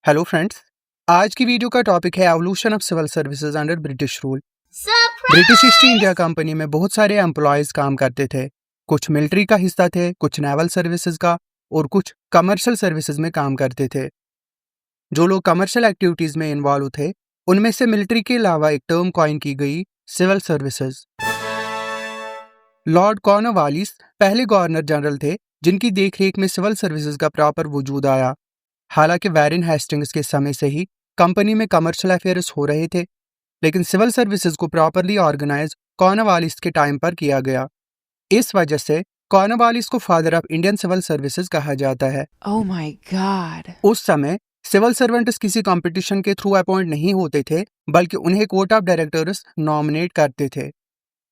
Hello friends, आज की video का टॉपिक है evolution of civil services under British rule. British East India Company में बहुत सारे एम्प्लॉयज काम करते थे। कुछ मिलिट्री का हिस्सा थे, कुछ नेवल सर्विसेज का और कुछ कमर्शियल सर्विसेज में काम करते थे। जो लोग कमर्शियल एक्टिविटीज में इन्वॉल्व थे, उनमें से मिलिट्री के अलावा एक टर्म कॉइन की गई, सिविल सर्विसेज। लॉर्ड कॉर्नवालिस पहले गवर्नर जनरल थे जिनकी देखरेख में सिविल सर्विसेज का प्रॉपर वजूद आया। हालांकि वैरेन हेस्टिंग्स के समय से ही कंपनी में कमर्शियल अफेयर्स हो रहे थे, लेकिन सिविल सर्विसेज को प्रॉपरली ऑर्गेनाइज कॉर्नवालिस के टाइम पर किया गया। इस वजह से कॉर्नवालिस को father of Indian civil services कहा जाता है। Oh my God. उस समय सिविल सर्वेंट्स किसी कंपटीशन के थ्रू अपॉइंट नहीं होते थे, बल्कि उन्हें कोर्ट ऑफ डायरेक्टर्स नॉमिनेट करते थे।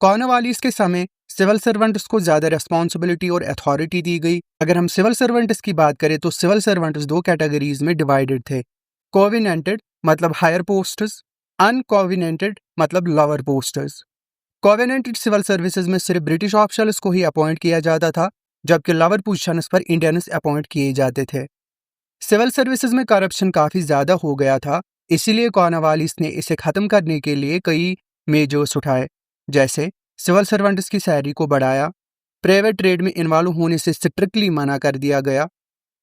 कॉर्नवालिस के समय सिविल सर्वेंट्स को ज्यादा रिस्पॉन्सिबिलिटी और अथॉरिटी दी गई। अगर हम सिविल सर्वेंट्स की बात करें तो सिविल सर्वेंट्स दो कैटेगरीज में डिवाइडेड थे। कोविनेंटेड मतलब हायर पोस्ट्स, अनकोविनेंटेड मतलब लोअर पोस्ट्स। कोविनेंटेड सिविल सर्विसेज में सिर्फ ब्रिटिश ऑफिसर्स को ही अपॉइंट किया जाता था, जबकि लोअर पोजीशंस पर इंडियंस अपॉइंट किए जाते थे। सिविल सर्विसेज में करप्शन काफी ज्यादा हो गया था, इसीलिए कॉर्नवालिस ने इसे खत्म करने के लिए कई मेजर्स उठाए, जैसे सिविल सर्वेंट्स की सैलरी को बढ़ाया, प्राइवेट ट्रेड में इन्वॉल्व होने से स्ट्रिक्टली मना कर दिया गया,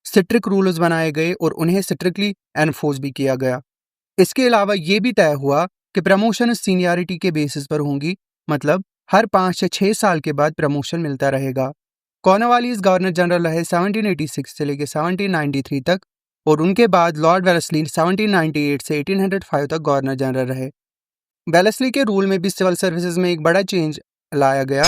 स्ट्रिक्ट रूल्स बनाए गए और उन्हें स्ट्रिक्टली एनफोर्स भी किया गया। इसके अलावा ये भी तय हुआ कि प्रमोशन सीनियरिटी के बेसिस पर होंगी, मतलब हर 5 से 6 साल के बाद प्रमोशन मिलता रहेगा। कॉर्नवालिस गवर्नर जनरल रहे 1786 से लेकर 1793 तक, और उनके बाद लॉर्ड वेलेस्ली 1798 से 1805 तक गवर्नर जनरल रहे। वेलेस्ली के रूल में भी सिविल सर्विसेज में एक बड़ा चेंज लाया गया।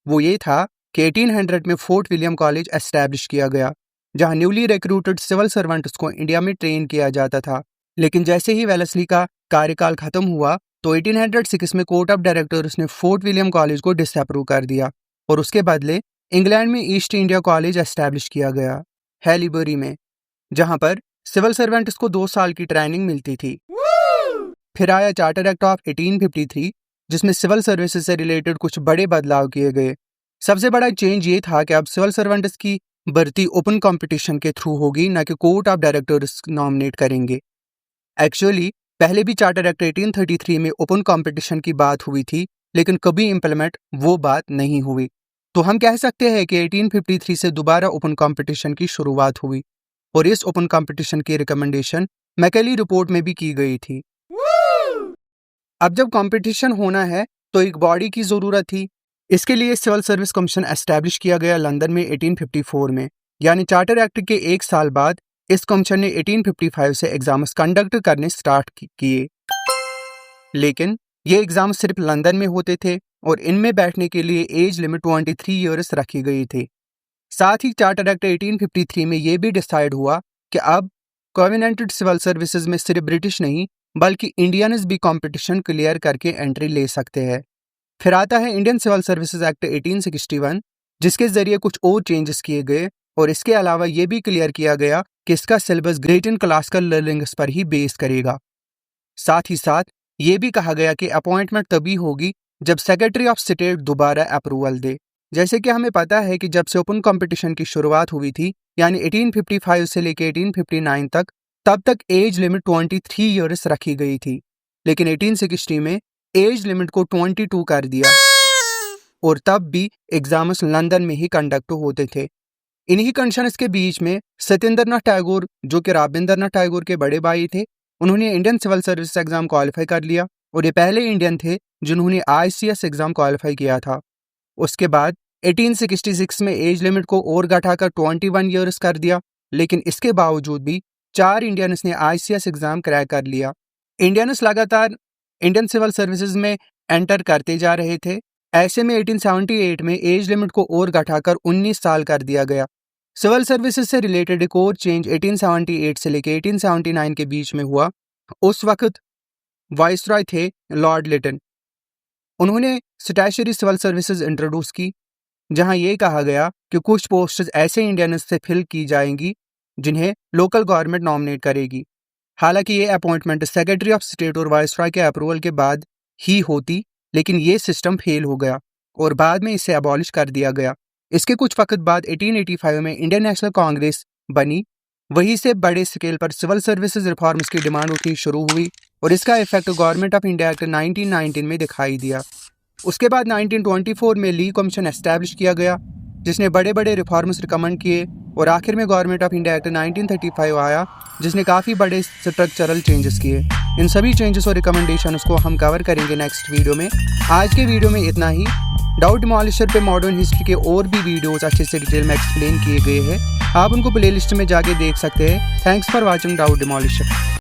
वो ये था कि 1800 में फोर्ट विलियम कॉलेज एस्टैब्लिश किया गया, जहां न्यूली रिक्रूटेड सिविल सर्वेंट्स को इंडिया में ट्रेन किया जाता था। लेकिन जैसे ही वेलेस्ली का कार्यकाल खत्म हुआ तो 1806 में कोर्ट ऑफ डायरेक्टर्स ने फोर्ट विलियम कॉलेज को डिसअप्रूव कर दिया और उसके बदले इंग्लैंड में ईस्ट इंडिया कॉलेज एस्टैब्लिश किया गया, हैलीबरी में, जहां पर सिविल सर्वेंट्स को 2 साल की ट्रेनिंग मिलती थी। फिर आया चार्टर एक्ट ऑफ 1853, जिसमें सिविल सर्विसेज से रिलेटेड कुछ बड़े बदलाव किए गए। सबसे बड़ा चेंज ये था कि अब सिविल सर्वेंट्स की भर्ती ओपन कंपटीशन के थ्रू होगी, न कि कोर्ट ऑफ डायरेक्टर्स नॉमिनेट करेंगे। एक्चुअली पहले भी चार्टर एक्ट 1833 में ओपन कंपटीशन की बात हुई थी, लेकिन कभी इंप्लीमेंट वो बात नहीं हुई। तो हम कह सकते हैं कि 1853 से दोबारा ओपन कंपटीशन की शुरुआत हुई, और इस ओपन कंपटीशन की रिकमेंडेशन मैकेली रिपोर्ट में भी की गई थी। अब जब कंपटीशन होना है तो एक बॉडी की जरूरत थी। इसके लिए सिविल सर्विस कमीशन एस्टैब्लिश किया गया लंदन में 1854 में, यानी चार्टर एक्ट के 1 साल बाद इस कमीशन ने 1855 से एग्जाम्स कंडक्ट करने स्टार्ट किए। लेकिन ये एग्जाम सिर्फ लंदन में होते थे और इनमें बैठने के लिए एज लिमिट 23 ईयर्स रखी गई थी। साथ ही चार्टर एक्ट 1853 में यह भी डिसाइड हुआ कि अब कोविनेंटेड सिविल सर्विसेज में सिर्फ ब्रिटिश नहीं बल्कि इंडियंस भी कंपटीशन क्लियर करके एंट्री ले सकते हैं। फिर आता है इंडियन सिविल सर्विसेज एक्ट 1861, जिसके जरिए कुछ और चेंजेस किए गए, और इसके अलावा यह भी क्लियर किया गया कि इसका syllabus great in classical learnings पर ही बेस करेगा। साथ ही साथ ये भी कहा गया कि अपॉइंटमेंट तभी होगी जब सेक्रेटरी ऑफ स्टेट दोबारा अप्रूवल दे। जैसे कि हमें पता है कि जब से ओपन कंपटीशन की शुरुआत हुई थी, यानी 1855 से लेकर 1859 तक, तब तक एज लिमिट 23 ईयर्स रखी गई थी, लेकिन 1860 में एज लिमिट को 22 कर दिया, और तब भी एग्जाम्स लंदन में ही कंडक्ट होते थे। इन्हीं कंडीशंस के बीच में सत्येंद्रनाथ टैगोर, जो कि रविंद्रनाथ टैगोर के बड़े भाई थे, उन्होंने Indian civil service exam qualify कर लिया, और ये पहले इंडियन थे जिन्होंने ICS एग्जाम क्वालिफाई किया था। उसके बाद 1866 में एज लिमिट को और घटाकर 21 ईयर्स कर दिया, लेकिन इसके बावजूद भी 4 इंडियंस ने ICS एग्जाम क्रैक कर लिया। इंडियंस लगातार इंडियन सिविल सर्विसेज में एंटर करते जा रहे थे। ऐसे में 1878 में एज लिमिट को और घटाकर 19 साल कर दिया गया। सिविल सर्विसेज से रिलेटेड एक और चेंज 1878 से लेकर 1879 के बीच में हुआ। उस वक्त वाइसरॉय थे लॉर्ड लिटन। उन्होंने स्टैट्यूटरी सिविल सर्विसेज इंट्रोड्यूस की, जहां ये कहा गया कि कुछ पोस्ट्स ऐसे इंडियंस से फिल की जाएंगी जिन्हें लोकल गवर्नमेंट नॉमिनेट करेगी। हालांकि ये अपॉइंटमेंट सेक्रेटरी ऑफ स्टेट और वाइसरॉय के अप्रूवल के बाद ही होती, लेकिन ये सिस्टम फेल हो गया और बाद में इसे अबॉलिश कर दिया गया। इसके कुछ वक्त बाद 1885 में इंडियन नेशनल कांग्रेस बनी, वहीं से बड़े स्केल पर सिविल सर्विसेज रिफॉर्म्स की डिमांड उठनी शुरू हुई और इसका effect government of India act 1919 में दिखाई दिया। उसके बाद 1924 में ली कमीशन एस्टैब्लिश किया गया, जिसने बड़े बड़े रिफॉर्म्स रिकमेंड किए और आखिर में गवर्नमेंट ऑफ इंडिया एक्ट 1935 आया, जिसने काफ़ी बड़े स्ट्रक्चरल चेंजेस किए। इन सभी चेंजेस और रिकमेंडेशन को हम कवर करेंगे नेक्स्ट वीडियो में। आज के वीडियो में इतना ही। डाउट डिमोलिशर पे मॉडर्न हिस्ट्री के और भी वीडियोस अच्छे से डिटेल में एक्सप्लेन किए गए हैं, आप उनको प्लेलिस्ट में जाके देख सकते हैं। Thanks for watching doubt डिमोलिशर।